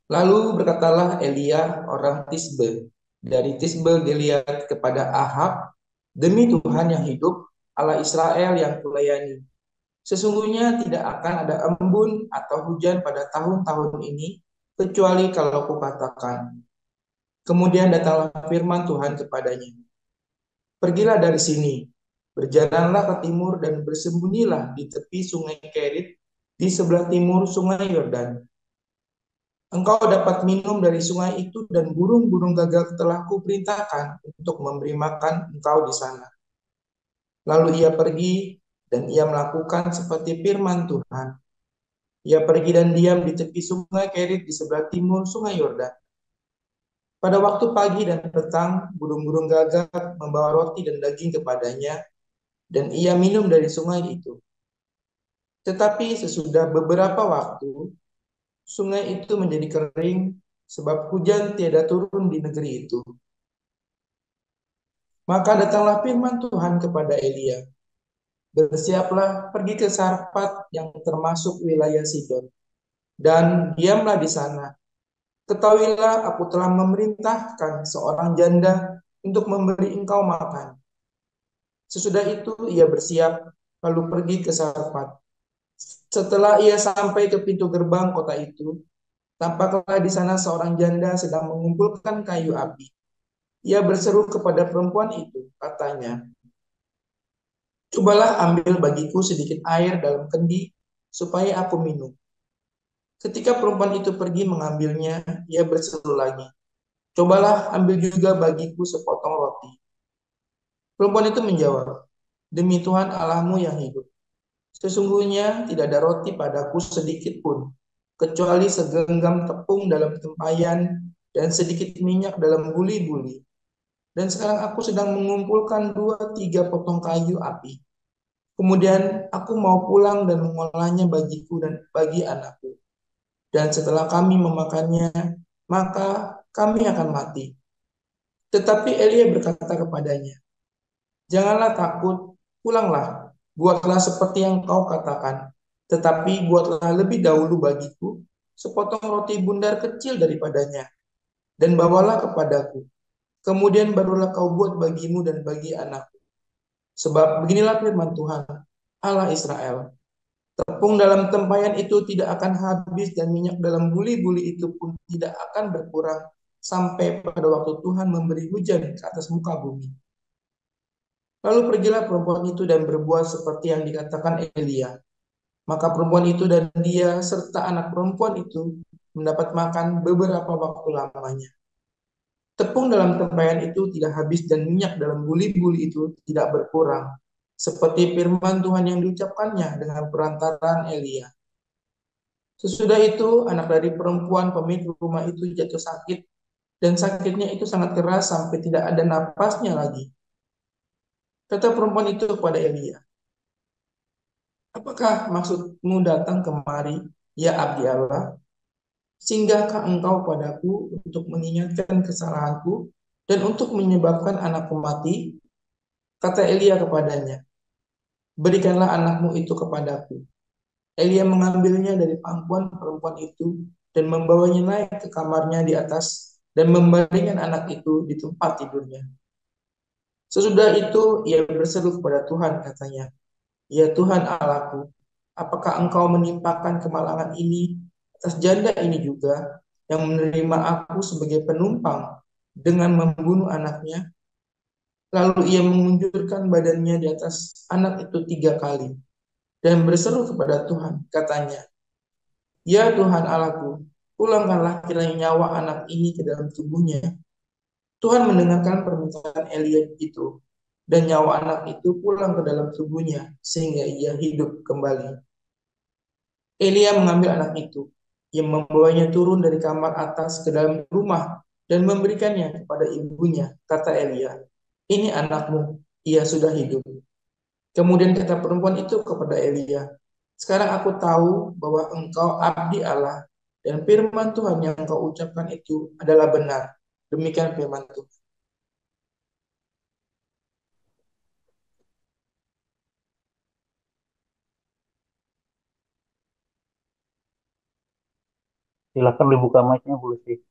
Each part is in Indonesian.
Lalu berkatalah Elia orang Tisbe dari Tisbe Gilead kepada Ahab, demi Tuhan yang hidup, Allah Israel yang kulayani, sesungguhnya tidak akan ada embun atau hujan pada tahun-tahun ini, kecuali kalau kukatakan. Kemudian datanglah firman Tuhan kepadanya, pergilah dari sini, berjalanlah ke timur dan bersembunyilah di tepi sungai Kerit, di sebelah timur sungai Yordan. Engkau dapat minum dari sungai itu dan burung-burung gagak telah kuperintahkan untuk memberi makan engkau di sana. Lalu ia pergi dan ia melakukan seperti firman Tuhan. Ia pergi dan diam di tepi sungai Kerit di sebelah timur sungai Yordan. Pada waktu pagi dan petang, burung-burung gagak membawa roti dan daging kepadanya, dan ia minum dari sungai itu. Tetapi sesudah beberapa waktu, sungai itu menjadi kering, sebab hujan tiada turun di negeri itu. Maka datanglah firman Tuhan kepada Elia, bersiaplah pergi ke Sarfat yang termasuk wilayah Sidon, dan diamlah di sana. Ketahuilah aku telah memerintahkan seorang janda untuk memberi engkau makan. Sesudah itu ia bersiap, lalu pergi ke Sarfat. Setelah ia sampai ke pintu gerbang kota itu, tampaklah di sana seorang janda sedang mengumpulkan kayu api. Ia berseru kepada perempuan itu, katanya, cobalah ambil bagiku sedikit air dalam kendi, supaya aku minum. Ketika perempuan itu pergi mengambilnya, ia berseru lagi, cobalah ambil juga bagiku sepotong roti. Perempuan itu menjawab, demi Tuhan Allahmu yang hidup, sesungguhnya tidak ada roti padaku sedikit pun, kecuali segenggam tepung dalam tempayan dan sedikit minyak dalam buli-buli. Dan sekarang aku sedang mengumpulkan 2-3 potong kayu api. Kemudian aku mau pulang dan mengolahnya bagiku dan bagi anakku. Dan setelah kami memakannya, maka kami akan mati. Tetapi Elia berkata kepadanya, janganlah takut, pulanglah, buatlah seperti yang kau katakan. Tetapi buatlah lebih dahulu bagiku sepotong roti bundar kecil daripadanya, dan bawalah kepadaku. Kemudian barulah kau buat bagimu dan bagi anakku. Sebab beginilah firman Tuhan, Allah Israel. Tepung dalam tempayan itu tidak akan habis dan minyak dalam buli-buli itu pun tidak akan berkurang sampai pada waktu Tuhan memberi hujan ke atas muka bumi. Lalu pergilah perempuan itu dan berbuat seperti yang dikatakan Elia. Maka perempuan itu dan dia serta anak perempuan itu mendapat makan beberapa waktu lamanya. Tepung dalam tempayan itu tidak habis dan minyak dalam buli-buli itu tidak berkurang. Seperti firman Tuhan yang diucapkannya dengan perantaraan Elia. Sesudah itu anak dari perempuan pemilik rumah itu jatuh sakit dan sakitnya itu sangat keras sampai tidak ada napasnya lagi. Kata perempuan itu kepada Elia, apakah maksudmu datang kemari, ya abdi Allah? Singgahkah engkau padaku untuk mengingatkan kesalahanku dan untuk menyebabkan anakku mati? Kata Elia kepadanya, berikanlah anakmu itu kepadaku. Elia mengambilnya dari pangkuan perempuan itu dan membawanya naik ke kamarnya di atas dan membaringkan anak itu di tempat tidurnya. Sesudah itu ia berseru kepada Tuhan, katanya, ya Tuhan Allahku, apakah engkau menimpakan kemalangan ini atas janda ini juga yang menerima aku sebagai penumpang dengan membunuh anaknya? Lalu ia mengunjurkan badannya di atas anak itu 3 kali dan berseru kepada Tuhan, katanya, ya Tuhan Allahku, pulangkanlah kiranya nyawa anak ini ke dalam tubuhnya. Tuhan mendengarkan permintaan Elia itu, dan nyawa anak itu pulang ke dalam tubuhnya, sehingga ia hidup kembali. Elia mengambil anak itu, yang membawanya turun dari kamar atas ke dalam rumah, dan memberikannya kepada ibunya. Kata Elia, ini anakmu, ia sudah hidup. Kemudian kata perempuan itu kepada Elia, sekarang aku tahu bahwa engkau abdi Allah, dan firman Tuhan yang engkau ucapkan itu adalah benar. Demikian firman Tuhan. Silakan dibuka mic-nya Bu Lucy.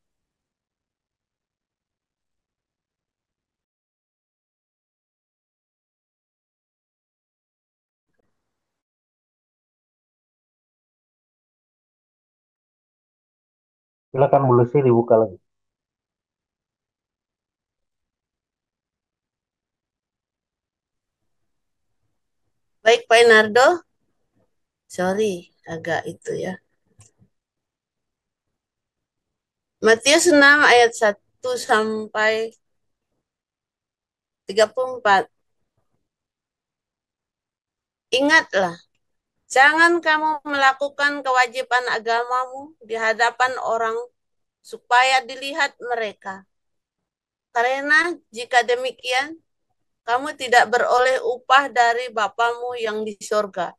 Silakan Bu Lucy dibuka lagi. Baik, Pak Enardo. Sorry, agak itu ya. Matius 6 ayat 1 sampai 34. Ingatlah, jangan kamu melakukan kewajiban agamamu di hadapan orang supaya dilihat mereka. Karena jika demikian, kamu tidak beroleh upah dari Bapamu yang di sorga.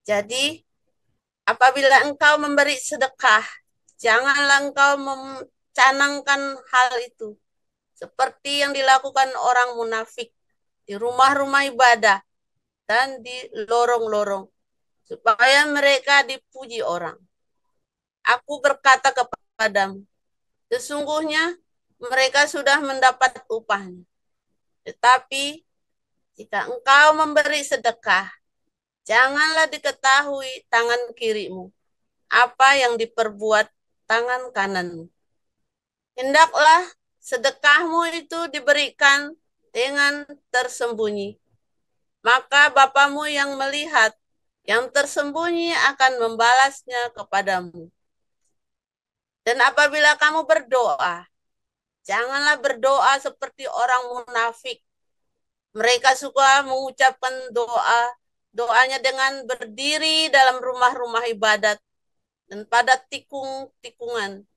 Jadi, apabila engkau memberi sedekah, janganlah engkau mencanangkan hal itu seperti yang dilakukan orang munafik di rumah-rumah ibadah dan di lorong-lorong, supaya mereka dipuji orang. Aku berkata kepadamu, sesungguhnya mereka sudah mendapat upahnya. Tetapi jika engkau memberi sedekah, janganlah diketahui tangan kirimu apa yang diperbuat tangan kananmu. Hendaklah sedekahmu itu diberikan dengan tersembunyi. Maka Bapamu yang melihat yang tersembunyi akan membalasnya kepadamu. Dan apabila kamu berdoa, janganlah berdoa seperti orang munafik. Mereka suka mengucapkan doanya dengan berdiri dalam rumah-rumah ibadat dan pada tikung-tikungan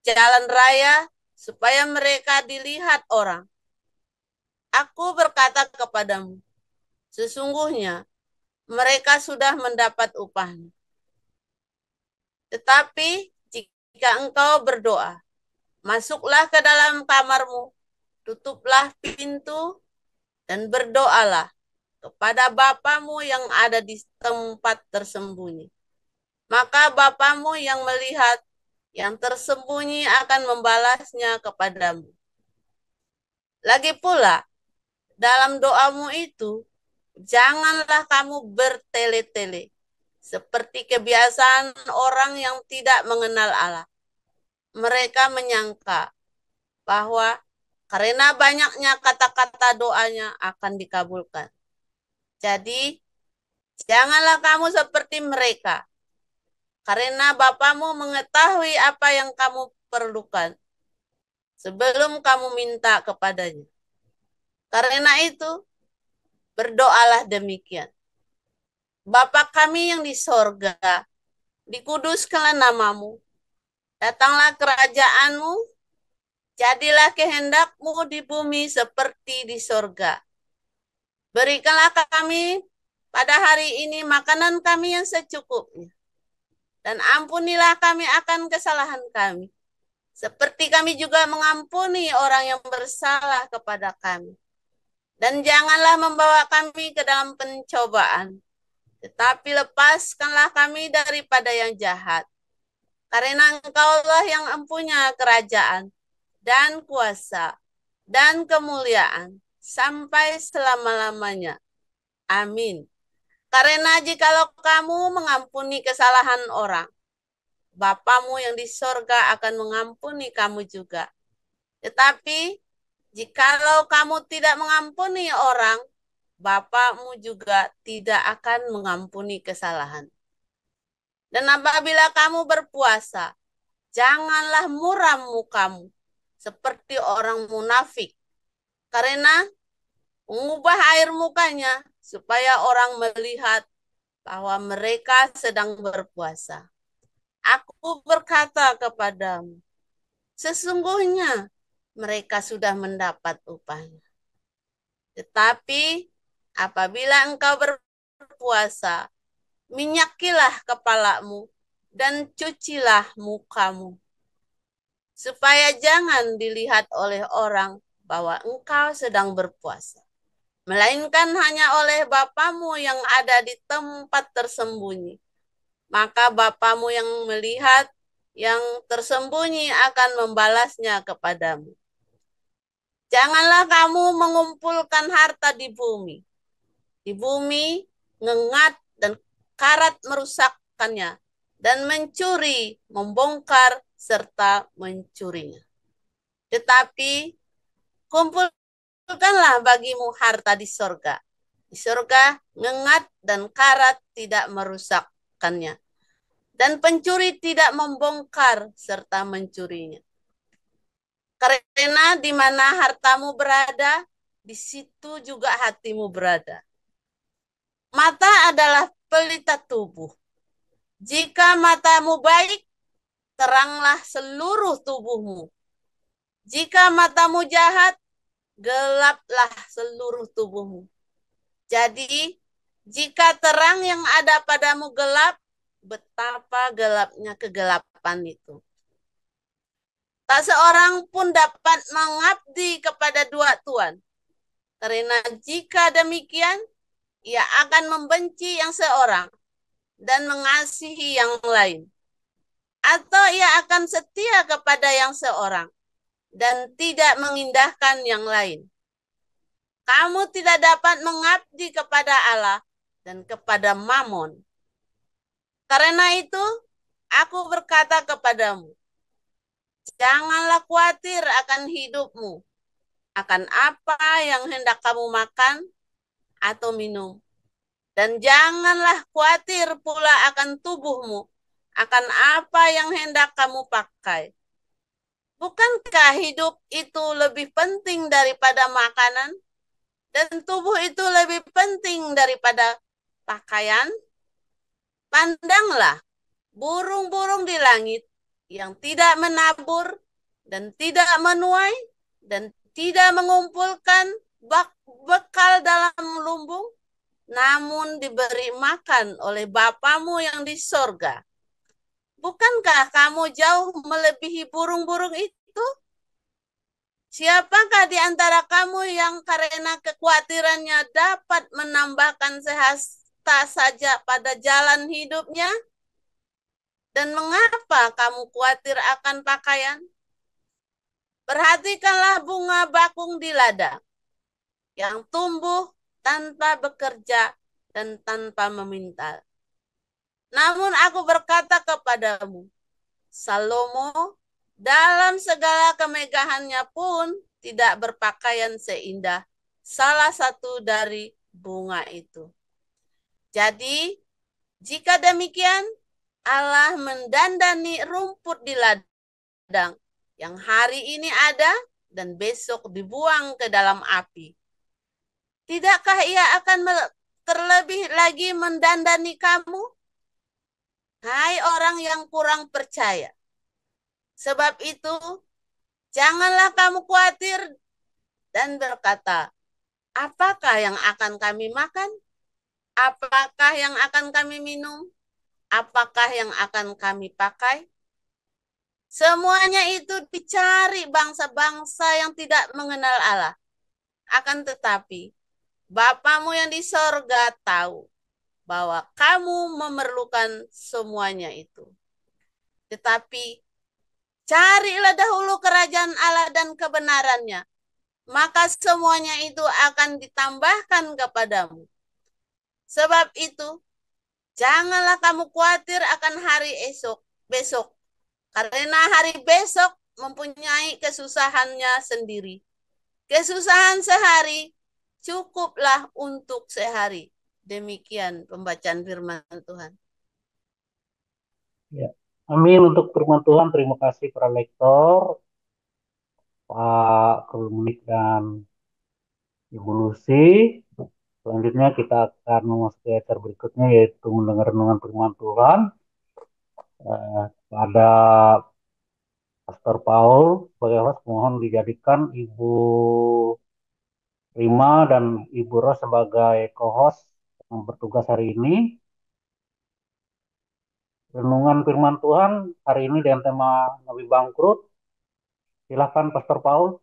jalan raya supaya mereka dilihat orang. Aku berkata kepadamu, sesungguhnya mereka sudah mendapat upahnya. Tetapi jika engkau berdoa, masuklah ke dalam kamarmu, tutuplah pintu, dan berdoalah kepada Bapamu yang ada di tempat tersembunyi. Maka Bapamu yang melihat yang tersembunyi akan membalasnya kepadamu. Lagi pula, dalam doamu itu, janganlah kamu bertele-tele, seperti kebiasaan orang yang tidak mengenal Allah. Mereka menyangka bahwa karena banyaknya kata-kata doanya akan dikabulkan. Jadi, janganlah kamu seperti mereka, karena Bapamu mengetahui apa yang kamu perlukan sebelum kamu minta kepadanya. Karena itu, berdoalah demikian. Bapa kami yang di sorga, dikuduskanlah namamu, datanglah kerajaanmu, jadilah kehendakmu di bumi seperti di sorga. Berikanlah kami pada hari ini makanan kami yang secukupnya. Dan ampunilah kami akan kesalahan kami. Seperti kami juga mengampuni orang yang bersalah kepada kami. Dan janganlah membawa kami ke dalam pencobaan. Tetapi lepaskanlah kami daripada yang jahat. Karena engkaulah yang empunya kerajaan dan kuasa dan kemuliaan sampai selama-lamanya. Amin. Karena jikalau kamu mengampuni kesalahan orang, Bapamu yang di sorga akan mengampuni kamu juga. Tetapi jikalau kamu tidak mengampuni orang, Bapamu juga tidak akan mengampuni kesalahan. Dan apabila kamu berpuasa, janganlah muram mukamu seperti orang munafik, karena mengubah air mukanya supaya orang melihat bahwa mereka sedang berpuasa. Aku berkata kepadamu, sesungguhnya mereka sudah mendapat upahnya. Tetapi apabila engkau berpuasa, minyakilah kepalamu dan cucilah mukamu, supaya jangan dilihat oleh orang bahwa engkau sedang berpuasa, melainkan hanya oleh Bapamu yang ada di tempat tersembunyi. maka Bapamu yang melihat yang tersembunyi akan membalasnya kepadamu. Janganlah kamu mengumpulkan harta di bumi. Di bumi ngengat dan karat merusakkannya, dan mencuri, membongkar, serta mencurinya. Tetapi kumpulkanlah bagimu harta di sorga. Di sorga ngengat dan karat tidak merusakkannya, dan pencuri tidak membongkar serta mencurinya. Karena di mana hartamu berada, di situ juga hatimu berada. Mata adalah pelita tubuh. Jika matamu baik, teranglah seluruh tubuhmu. Jika matamu jahat, gelaplah seluruh tubuhmu. Jadi, jika terang yang ada padamu gelap, betapa gelapnya kegelapan itu. Tak seorang pun dapat mengabdi kepada dua tuan. Karena jika demikian, ia akan membenci yang seorang dan mengasihi yang lain. Atau ia akan setia kepada yang seorang dan tidak mengindahkan yang lain. Kamu tidak dapat mengabdi kepada Allah dan kepada Mammon. Karena itu, aku berkata kepadamu, janganlah khawatir akan hidupmu, akan apa yang hendak kamu makan atau minum. Dan janganlah khawatir pula akan tubuhmu, akan apa yang hendak kamu pakai. Bukankah hidup itu lebih penting daripada makanan, dan tubuh itu lebih penting daripada pakaian? Pandanglah burung-burung di langit yang tidak menabur dan tidak menuai dan tidak mengumpulkan bekal dalam lumbung, namun diberi makan oleh Bapamu yang di sorga. Bukankah kamu jauh melebihi burung-burung itu? Siapakah di antara kamu yang karena kekhawatirannya dapat menambahkan sehasta saja pada jalan hidupnya? Dan mengapa kamu khawatir akan pakaian? Perhatikanlah bunga bakung di ladang, yang tumbuh tanpa bekerja dan tanpa meminta. Namun aku berkata kepadamu, Salomo dalam segala kemegahannya pun tidak berpakaian seindah salah satu dari bunga itu. Jadi, jika demikian, Allah mendandani rumput di ladang yang hari ini ada dan besok dibuang ke dalam api. Tidakkah ia akan terlebih lagi mendandani kamu? Hai orang yang kurang percaya. Sebab itu, janganlah kamu khawatir dan berkata, apakah yang akan kami makan? Apakah yang akan kami minum? Apakah yang akan kami pakai? Semuanya itu dicari bangsa-bangsa yang tidak mengenal Allah. Akan tetapi, Bapamu yang di sorga tahu bahwa kamu memerlukan semuanya itu. Tetapi, carilah dahulu kerajaan Allah dan kebenarannya, maka semuanya itu akan ditambahkan kepadamu. Sebab itu, janganlah kamu khawatir akan hari besok, karena hari besok mempunyai kesusahannya sendiri. Kesusahan sehari cukuplah untuk sehari. Demikian pembacaan firman Tuhan. Ya. Amin untuk firman Tuhan. Terima kasih para lektor, Pak Kulmunik dan Ibu Lucy. Selanjutnya kita akan memasuki acara berikutnya, yaitu mendengar renungan firman Tuhan. Pada Pastor Paul sebagai host, mohon dijadikan Ibu Rima dan Ibu Ros sebagai co-host yang bertugas hari ini. Renungan firman Tuhan hari ini dengan tema Nabi Bangkrut. Silakan Pastor Paul.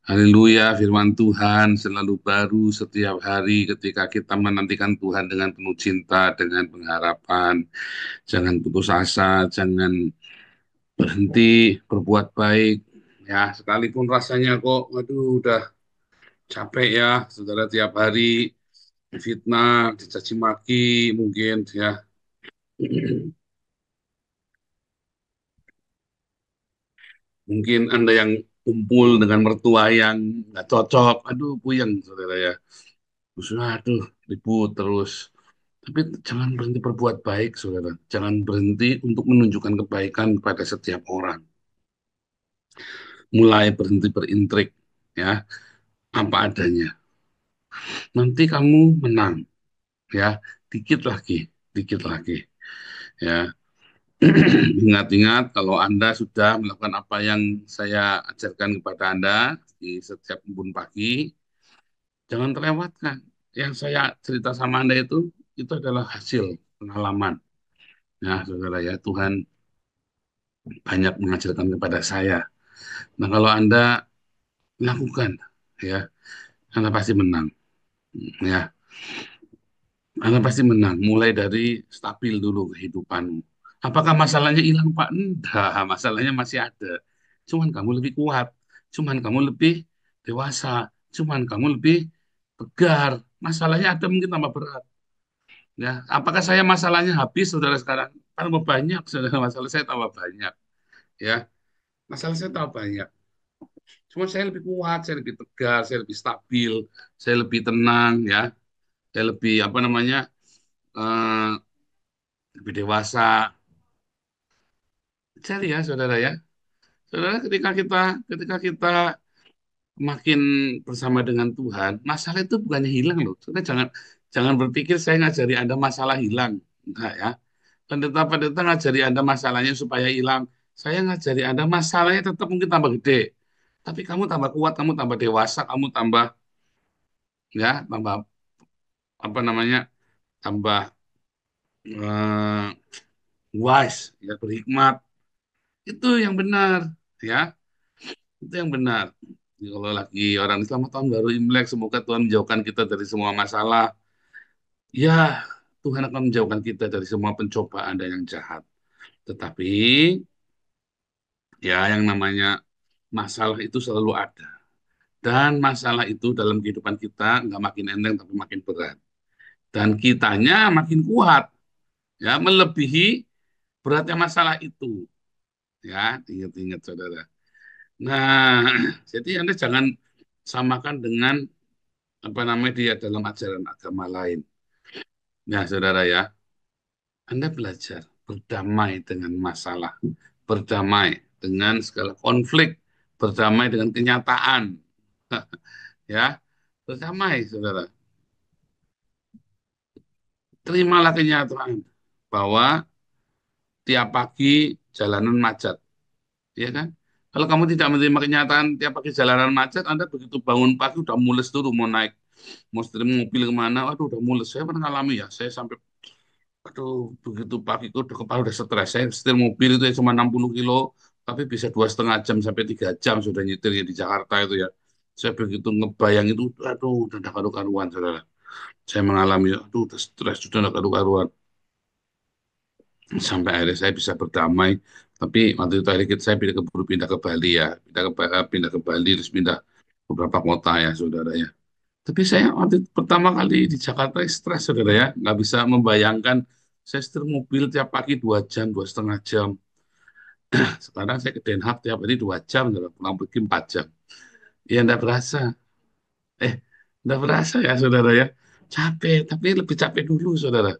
Haleluya, firman Tuhan selalu baru setiap hari ketika kita menantikan Tuhan dengan penuh cinta, dengan pengharapan. Jangan putus asa, jangan berhenti berbuat baik. Ya, sekalipun rasanya kok, waduh, udah capek ya, saudara tiap hari fitnah, dicaci maki, mungkin ya. Mungkin Anda yang kumpul dengan mertua yang nggak cocok, aduh puyeng saudara ya. Terus, aduh ribut terus. Tapi jangan berhenti berbuat baik, saudara. Jangan berhenti untuk menunjukkan kebaikan kepada setiap orang. Mulai berhenti berintrik, ya, apa adanya. Nanti kamu menang, ya, dikit lagi, ya. Ingat-ingat kalau Anda sudah melakukan apa yang saya ajarkan kepada Anda di setiap embun pagi, jangan terlewatkan. Yang saya cerita sama Anda itu adalah hasil pengalaman. Ya, saudara ya, Tuhan banyak mengajarkan kepada saya. Nah, kalau Anda lakukan, ya, Anda pasti menang. Ya, Anda pasti menang. Mulai dari stabil dulu kehidupanmu. Apakah masalahnya hilang, Pak? Enggak, masalahnya masih ada. Cuman kamu lebih kuat. Cuman kamu lebih dewasa. Cuman kamu lebih tegar. Masalahnya ada mungkin tambah berat. Ya, apakah saya masalahnya habis, saudara sekarang? Tambah banyak, saudara. Masalah saya tambah banyak. Ya, masalah saya tambah banyak. Cuma saya lebih kuat, saya lebih tegar, saya lebih stabil, saya lebih tenang, ya, saya lebih apa namanya, eh, lebih dewasa. Jadi ya, saudara ya, saudara ketika kita makin bersama dengan Tuhan, masalah itu bukannya hilang loh. Saudara jangan jangan berpikir saya ngajari Anda masalah hilang, enggak ya. Pendeta-pendeta ngajari Anda masalahnya supaya hilang. Saya ngajari Anda masalahnya tetap mungkin tambah gede. Tapi kamu tambah kuat, kamu tambah dewasa, kamu tambah ya, tambah apa namanya, tambah eh, wise, ya berhikmat. Itu yang benar, ya. Itu yang benar. Jadi kalau lagi orang Selamat Tahun Baru Imlek, semoga Tuhan menjauhkan kita dari semua masalah. Ya, Tuhan akan menjauhkan kita dari semua pencobaan dan yang jahat. Tetapi, ya yang namanya masalah itu selalu ada. Dan masalah itu dalam kehidupan kita nggak makin enteng, tapi makin berat. Dan kitanya makin kuat, ya melebihi beratnya masalah itu. Ya, ingat-ingat saudara. Nah, jadi Anda jangan samakan dengan apa namanya dia dalam ajaran agama lain. Nah, saudara ya, Anda belajar berdamai dengan masalah, berdamai dengan segala konflik, berdamai dengan kenyataan. Ya, berdamai, saudara. Terimalah kenyataan bahwa tiap pagi jalanan macet, ya kan? Kalau kamu tidak menerima kenyataan tiap pagi jalanan macet, Anda begitu bangun pagi udah mules dulu mau naik, mau setir mobil kemana, waduh udah mules. Saya pernah ngalami ya, saya sampai, aduh begitu pagi itu udah kepala udah stres. Saya setir mobil itu ya cuma 60 kilo, tapi bisa 2,5 jam sampai 3 jam sudah nyetir ya di Jakarta itu ya. Saya begitu ngebayang itu, aduh udah ada karu-karuan, saudara. Saya mengalami, aduh udah stres, sudah ada karu-karuan. Sampai akhirnya saya bisa berdamai. Tapi waktu itu akhirnya saya pindah ke Bali ya, pindah ke Bali terus pindah beberapa kota ya saudara ya. Tapi saya waktu itu pertama kali di Jakarta stres saudara ya, nggak bisa membayangkan saya setir mobil tiap pagi 2 jam, 2,5 jam. Sekarang saya ke Den Haag tiap hari 2 jam, saudara. Pulang pergi 4 jam. Ya enggak berasa, eh enggak berasa ya saudara ya. Capek, tapi lebih capek dulu saudara.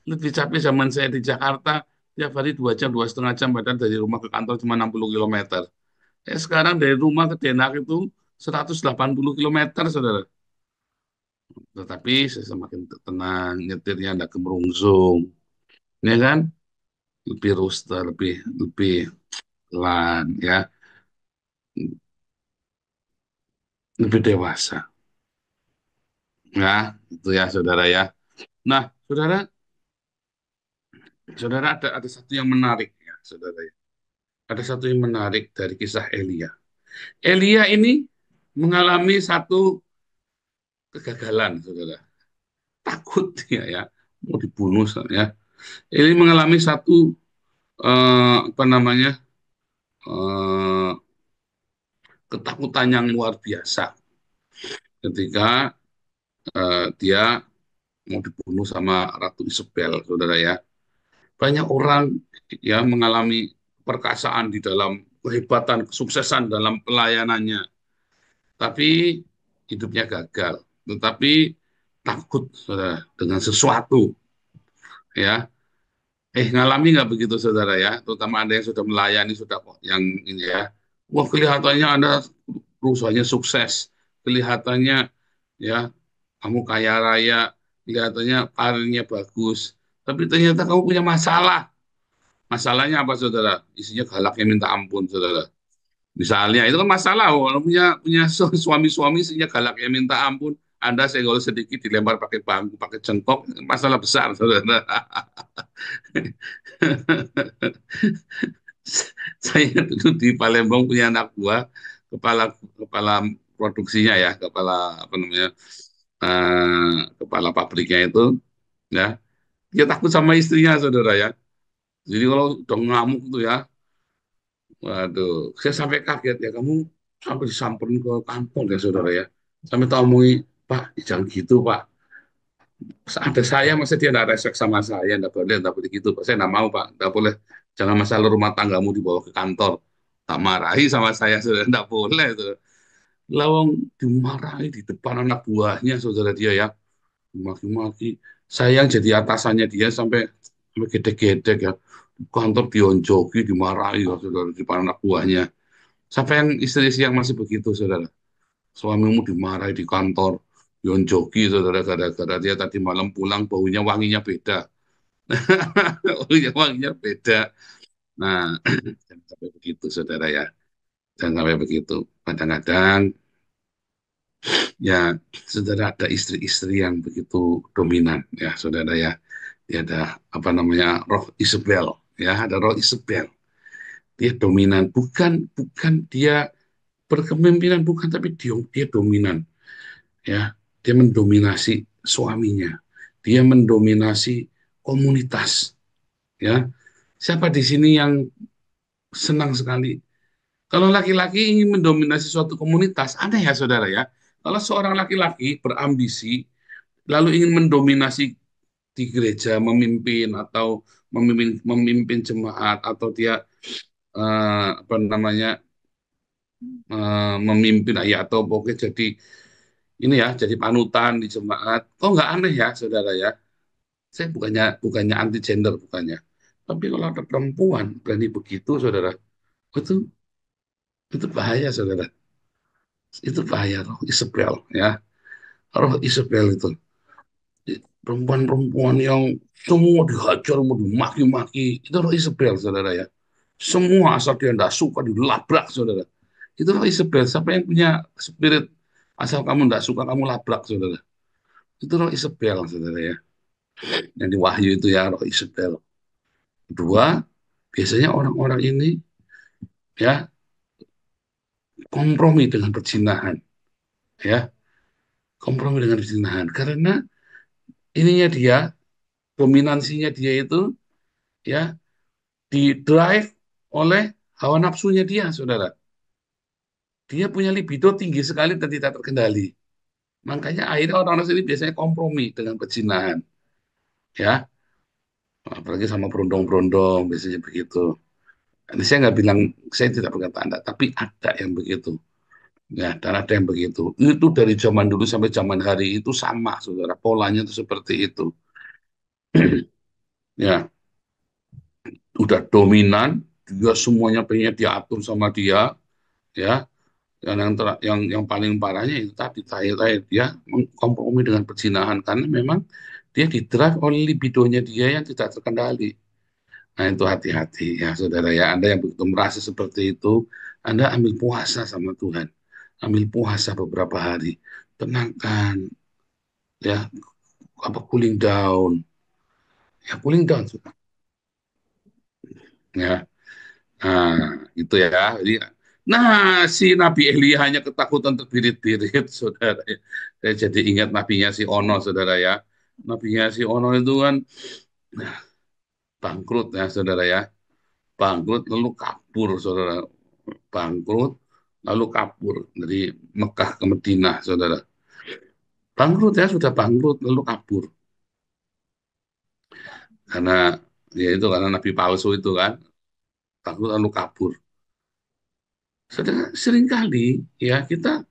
Lebih capek zaman saya di Jakarta, tiap hari 2 jam, 2,5 jam, padahal dari rumah ke kantor cuma 60 kilometer. Sekarang dari rumah ke Den Haag itu 180 kilometer, saudara. Tetapi saya semakin tenang, nyetirnya tidak gemerungsung, ya kan? Lebih ruster, lebih lebih pelan, ya, lebih dewasa, ya, itu ya, saudara ya. Nah, saudara, saudara ada satu yang menarik, ya, saudara ya. Ada satu yang menarik dari kisah Elia. Elia ini mengalami satu kegagalan, saudara. Takut dia ya, mau dibunuh, ya. Ini mengalami satu apa namanya eh, ketakutan yang luar biasa ketika dia mau dibunuh sama Ratu Isabel, saudara ya. Banyak orang ya mengalami perkasaan di dalam kehebatan, kesuksesan dalam pelayanannya, tapi hidupnya gagal. Tetapi takut, saudara, dengan sesuatu, ya. Ngalami nggak begitu, saudara ya? Terutama Anda yang sudah melayani, sudah kok yang ini ya. Wah, kelihatannya Anda perusahaannya sukses, kelihatannya ya kamu kaya raya, kelihatannya karirnya bagus, tapi ternyata kamu punya masalah. Masalahnya apa, saudara? Isinya galaknya minta ampun, saudara. Misalnya itu kan masalah, kalau punya suami-suami isinya galaknya minta ampun. Anda senggol sedikit dilempar pakai bangku, pakai cengkok, masalah besar, saudara. Saya dulu di Palembang punya anak buah, kepala kepala produksinya ya, kepala apa namanya, kepala pabriknya itu, ya, dia takut sama istrinya, saudara ya. Jadi kalau udah ngamuk tuh ya, waduh, saya sampai kaget ya, kamu sampai disamperin ke kantor ya, saudara ya. Sampai tahu Pak, jangan gitu, Pak. Ada saya, masa dia tidak respect sama saya, tidak boleh gitu, Pak. Saya tidak mau, Pak, tidak boleh. Jangan masalah rumah tanggamu dibawa ke kantor. Tak marahi sama saya, sudah tidak boleh. Saudara. Lawang dimarahi di depan anak buahnya, saudara dia ya, maki-maki. Saya yang jadi atasannya dia sampai gede-gede ya. Kantor dionjoki, dimarahi ya, saudara, di depan anak buahnya. Sampai yang istri yang masih begitu, saudara. Suamimu dimarahi di kantor, dionjoki, saudara, gara-gara dia tadi malam pulang baunya wanginya beda. Wanginya beda. Nah, jangan sampai begitu, saudara ya. Jangan sampai begitu. Kadang-kadang, ya, saudara, ada istri-istri yang begitu dominan, ya, saudara ya. Dia ada apa namanya roh Isabel, ya, ada roh Isabel. Dia dominan, bukan bukan dia berkepemimpinan, bukan, tapi dia dominan, ya. Dia mendominasi suaminya, dia mendominasi komunitas, ya. Siapa di sini yang senang sekali kalau laki-laki ingin mendominasi suatu komunitas? Aneh ya, saudara ya. Kalau seorang laki-laki berambisi lalu ingin mendominasi di gereja, memimpin atau memimpin memimpin jemaat, atau dia apa namanya memimpin ya, atau pokoknya jadi ini ya, jadi panutan di jemaat. Kok nggak aneh ya, saudara ya? Saya bukannya anti gender, bukannya. Tapi kalau ada perempuan berani begitu, saudara, itu itu bahaya, saudara. Itu bahaya, roh Isabel ya. Roh Isabel itu perempuan-perempuan yang semua dihajar, mau dimaki-maki, itu roh Isabel, saudara ya. Semua asal dia tidak suka dilabrak, saudara. Itu roh Isabel. Siapa yang punya spirit asal kamu tidak suka kamu labrak, saudara? Itu roh Isabel, saudara ya. Yang di Wahyu itu ya, roh Isabel. Kedua, biasanya orang-orang ini ya kompromi dengan perzinahan, ya, kompromi dengan perzinahan karena ininya dia, dominansinya dia itu ya di drive oleh hawa nafsunya dia, saudara. Dia punya libido tinggi sekali dan tidak terkendali. Makanya akhirnya orang-orang sini biasanya kompromi dengan perzinahan, ya. Apalagi sama berondong-berondong, biasanya begitu. Ini saya nggak bilang, saya tidak berkata Anda, tapi ada yang begitu. Ya, dan ada yang begitu. Itu dari zaman dulu sampai zaman hari itu sama, saudara. Polanya itu seperti itu. Ya, udah dominan, dia semuanya pengen diatur sama dia, ya. Dan yang paling parahnya itu tadi terakhir dia mengkompromi dengan perzinahan karena memang dia didrive oleh libidonya dia yang tidak terkendali. Nah, itu hati-hati ya, saudara ya. Anda yang begitu merasa seperti itu, Anda ambil puasa sama Tuhan. Ambil puasa beberapa hari. Tenangkan, ya, apa, cooling down. Ya, cooling down, ya. Nah, itu ya. Jadi Nah, si Nabi Elia hanya ketakutan terbirit-birit, saudara. Saya jadi ingat nabinya si Ono, saudara ya. Nabinya si Ono itu kan bangkrut ya, saudara ya. Bangkrut lalu kabur, saudara. Bangkrut lalu kabur dari Mekah ke Madinah, saudara. Bangkrut ya, sudah bangkrut lalu kabur. Karena ya itu karena nabi palsu itu kan, bangkrut lalu kabur. Saudara, seringkali ya kita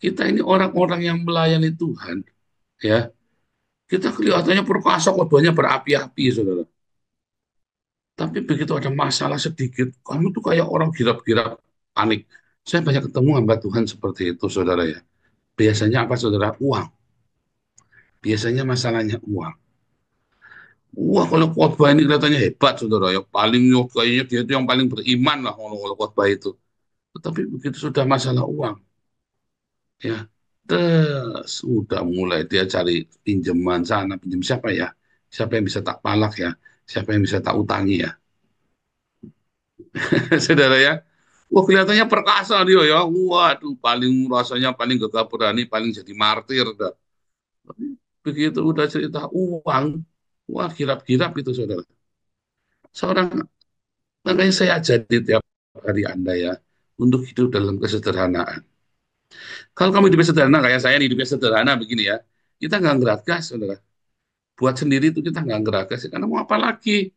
kita ini orang-orang yang melayani Tuhan, ya kita kelihatannya perkasa, khotbahnya berapi-api, saudara. Tapi begitu ada masalah sedikit, kamu tuh kayak orang girap-girap, panik. Saya banyak ketemu hamba Tuhan seperti itu, saudara ya. Biasanya apa, saudara? Uang. Biasanya masalahnya uang. Wah, kalau khotbah ini kelihatannya hebat, saudara ya. Paling kayaknya dia itu yang paling beriman lah kalau khotbah itu. Tetapi begitu sudah masalah uang, ya, terus sudah mulai dia cari pinjaman sana, pinjam siapa ya? Siapa yang bisa tak palak ya? Siapa yang bisa tak utangi ya? Saudara ya. Wah, kelihatannya perkasa dia ya. Waduh, paling rasanya paling gagah berani, paling jadi martir dah. Tapi begitu udah cerita uang, wah kirap-kirap itu, saudara. Seorang, makanya saya ajari tiap hari Anda ya untuk hidup dalam kesederhanaan. Kalau kamu hidupnya sederhana kayak saya nih, hidupnya sederhana begini ya, kita nggak geragas, saudara. Buat sendiri itu kita nggak geragas, karena mau apa lagi?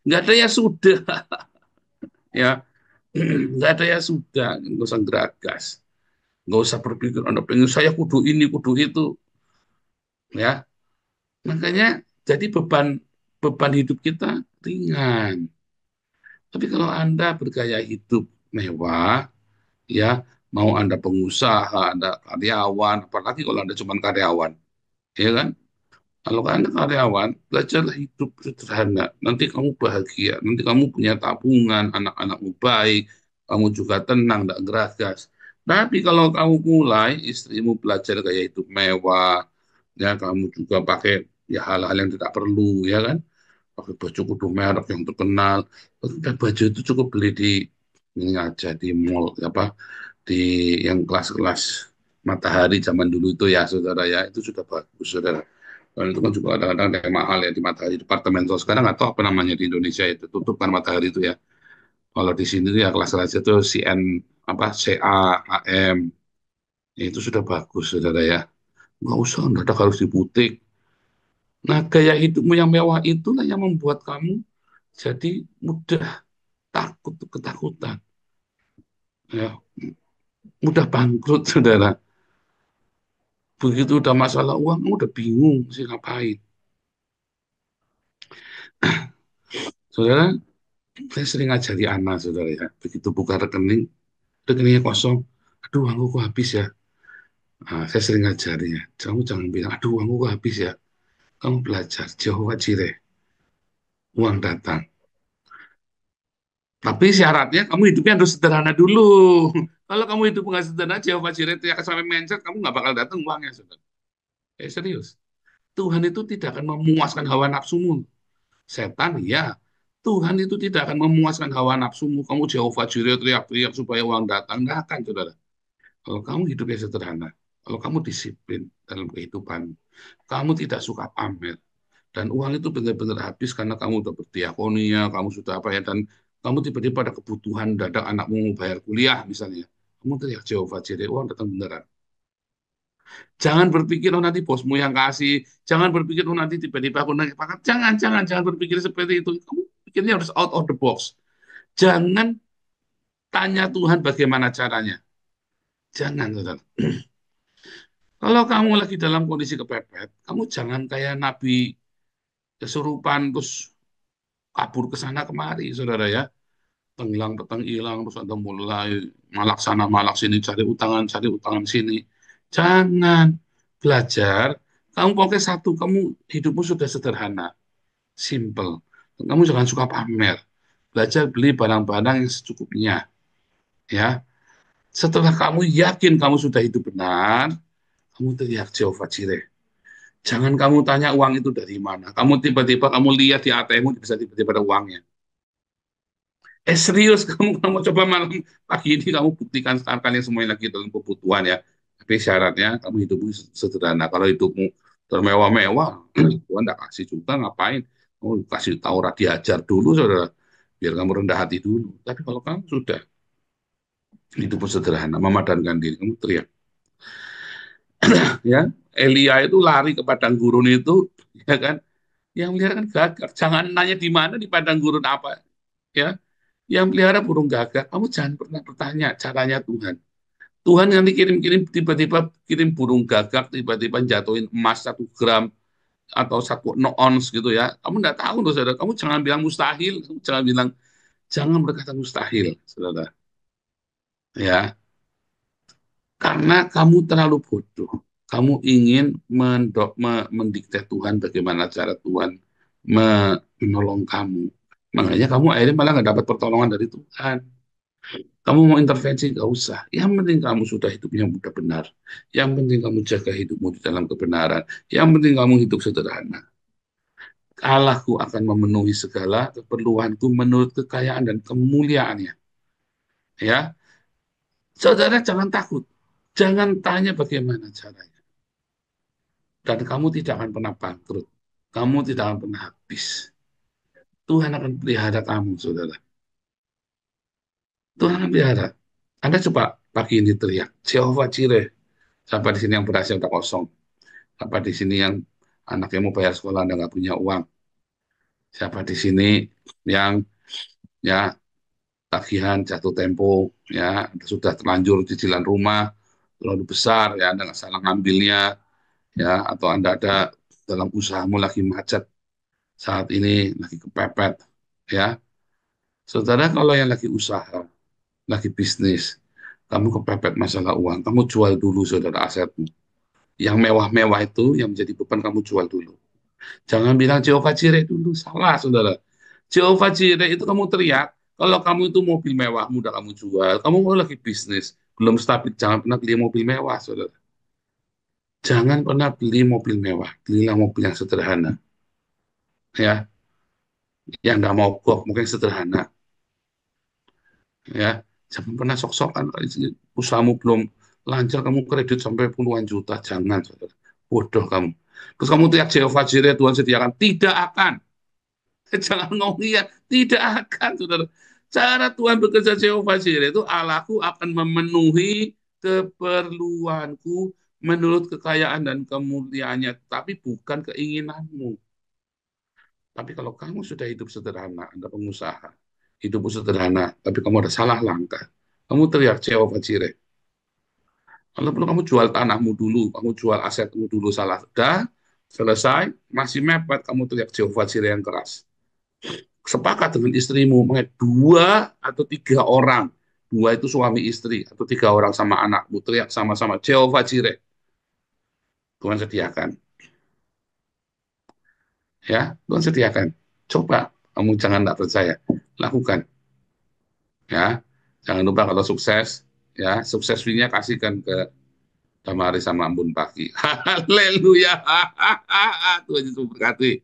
Nggak ada ya sudah, ya. Nggak ada ya sudah, nggak usah geragas. Nggak usah berpikir, Anda pengen saya kudu ini, kudu itu, ya. Makanya jadi beban beban hidup kita ringan. Tapi kalau Anda bergaya hidup mewah, ya, mau Anda pengusaha, Anda karyawan, apalagi kalau Anda cuma karyawan, ya kan? Kalau Anda karyawan, belajarlah hidup sederhana. Nanti kamu bahagia, nanti kamu punya tabungan, anak-anakmu baik, kamu juga tenang, tidak geragas. Tapi kalau kamu mulai, istrimu belajar gaya hidup mewah, ya kamu juga pakai ya hal-hal yang tidak perlu, ya kan? Pakai baju kudu merek yang terkenal. Dan baju itu cukup beli di ini aja di mall, apa di yang kelas-kelas Matahari zaman dulu itu ya, saudara ya, itu sudah bagus, saudara. Dan itu kan juga kadang-kadang ada yang mahal ya di Matahari departemen store. Sekarang nggak tahu apa namanya di Indonesia, itu tutup kan Matahari itu ya. Kalau di sini tuh ya kelas-kelas itu CN apa CA AM, ya, itu sudah bagus, saudara ya. Nggak usah mendadak harus di butik. Nah, gaya hidupmu yang mewah itulah yang membuat kamu jadi mudah takut, ketakutan, ya, mudah bangkrut, saudara. Begitu udah masalah uang, kamu udah bingung sih ngapain. Saudara, saya sering ngajari anak, saudara ya. Begitu buka rekening, rekeningnya kosong. Aduh, uangku kok habis ya. Nah, saya sering ngajari ya. Kamu jangan bilang, aduh, uangku kok habis ya. Kamu belajar, Jehovah Jireh, uang datang. Tapi syaratnya kamu hidupnya harus sederhana dulu. Kalau kamu hidup nggak sederhana, Jehovah Jireh teriak sampai mencet, kamu nggak bakal datang uangnya, saudara. Serius. Tuhan itu tidak akan memuaskan hawa nafsumu. Setan, ya. Tuhan itu tidak akan memuaskan hawa nafsumu. Kamu Jehovah Jireh teriak-teriak supaya uang datang. Nggak akan, saudara. Kalau kamu hidupnya sederhana, kalau kamu disiplin dalam kehidupan, kamu tidak suka pamer, dan uang itu benar-benar habis karena kamu sudah berdiakonia, kamu sudah apa ya, dan kamu tiba-tiba ada kebutuhan dadak anakmu mau bayar kuliah misalnya, kamu teriak Jehovah Jireh, uang datang beneran. Jangan berpikir oh nanti bosmu yang kasih, jangan berpikir oh nanti tiba-tiba aku naik pangkat, jangan berpikir seperti itu. Kamu pikirnya harus out of the box. Jangan tanya Tuhan bagaimana caranya. Jangan, saudara. Kalau kamu lagi dalam kondisi kepepet, kamu jangan kayak Nabi kesurupan terus kabur ke sana kemari, saudara ya. Tenggelam, petang hilang, terus Anda mulai malak sana, malak sini, cari utangan sini. Jangan belajar. Kamu pakai satu, kamu hidupmu sudah sederhana, simple. Kamu jangan suka pamer. Belajar beli barang-barang yang secukupnya, ya. Setelah kamu yakin kamu sudah hidup benar, kamu teriak Jehovah Jireh. Jangan kamu tanya uang itu dari mana. Kamu tiba-tiba kamu lihat di ATM bisa tiba-tiba ada uangnya. Serius kamu coba malam pagi ini kamu buktikan sekarang kalian semuanya lagi dalam kebutuhan ya. Tapi syaratnya kamu hidupmu sederhana. Kalau hidupmu termewah-mewah, Tuhan tidak kasih juga ngapain? Kamu kasih Taurat diajar dulu saudara, biar kamu rendah hati dulu. Tapi kalau kamu sudah hidupmu sederhana, memadankan diri, kamu teriak. Ya, Elia itu lari ke padang gurun itu, ya kan? Yang melihara kan gagak. Jangan nanya di mana di padang gurun apa, ya. Yang pelihara burung gagak, kamu jangan pernah bertanya caranya Tuhan. Tuhan yang dikirim-kirim tiba-tiba kirim burung gagak, tiba-tiba jatuhin emas 1 gram atau 1 ons gitu ya. Kamu nggak tahu loh saudara. Kamu jangan bilang mustahil, kamu jangan berkata mustahil, saudara. Ya, karena kamu terlalu bodoh. Kamu ingin mendikte Tuhan bagaimana cara Tuhan menolong kamu. Makanya kamu akhirnya malah nggak dapat pertolongan dari Tuhan. Kamu mau intervensi, nggak usah. Yang penting kamu sudah hidupnya sudah benar. Yang penting kamu jaga hidupmu di dalam kebenaran. Yang penting kamu hidup sederhana. Allahku akan memenuhi segala keperluanku menurut kekayaan dan kemuliaannya. Ya, saudara jangan takut. Jangan tanya bagaimana caranya. Dan kamu tidak akan pernah bangkrut. Kamu tidak akan pernah habis. Tuhan akan pelihara kamu, saudara. Tuhan akan pelihara. Anda coba pagi ini teriak, Jehovah Jireh. Sampai di sini yang berhasil udah kosong. Siapa di sini yang anaknya mau bayar sekolah Anda nggak punya uang? Siapa di sini yang ya tagihan jatuh tempo ya sudah terlanjur cicilan rumah terlalu besar ya Anda nggak salah ngambilnya ya atau Anda ada dalam usahamu lagi macet saat ini lagi kepepet ya. Saudara kalau yang lagi usaha, lagi bisnis, kamu kepepet masalah uang, kamu jual dulu saudara asetmu. Yang mewah-mewah itu yang menjadi beban kamu jual dulu. Jangan bilang Jehovah Jireh dulu, salah saudara. Jehovah Jireh itu kamu teriak, kalau kamu itu mobil mewah, mudah kamu jual, kamu mau lagi bisnis, belum stabil, jangan pernah beli mobil mewah, saudara. Jangan pernah beli mobil mewah, belilah mobil yang sederhana. Ya, yang nggak mau gok, mungkin sederhana. Ya, jangan pernah sok-sokan, usahamu belum lancar, kamu kredit sampai puluhan juta, jangan, saudara. Bodoh kamu. Terus kamu teriak Jehovah Jireh, Tuhan sediakan. Tidak akan. Jangan ngomong iya, tidak akan, saudara. Cara Tuhan bekerja Jehovah Jireh itu Allahku akan memenuhi keperluanku menurut kekayaan dan kemuliaannya, tapi bukan keinginanmu. Tapi kalau kamu sudah hidup sederhana, Anda pengusaha, hidupmu sederhana, tapi kamu ada salah langkah, kamu teriak Jehovah Jireh. Kalau perlu kamu jual tanahmu dulu, kamu jual asetmu dulu, salah. Dah, selesai, masih mepet, kamu teriak Jehovah Jireh yang keras. Sepakat dengan istrimu, 2 atau 3 orang, 2 itu suami istri, atau 3 orang sama anakmu, teriak sama-sama, Jehovah Jireh, Tuhan sediakan. Ya, Tuhan sediakan. Coba, kamu jangan tidak percaya, lakukan. Ya, jangan lupa kalau sukses, ya, sukses fee-nya kasihkan ke Damari sama Ambun Pagi. Haleluya. Tuhan Yesus berkati.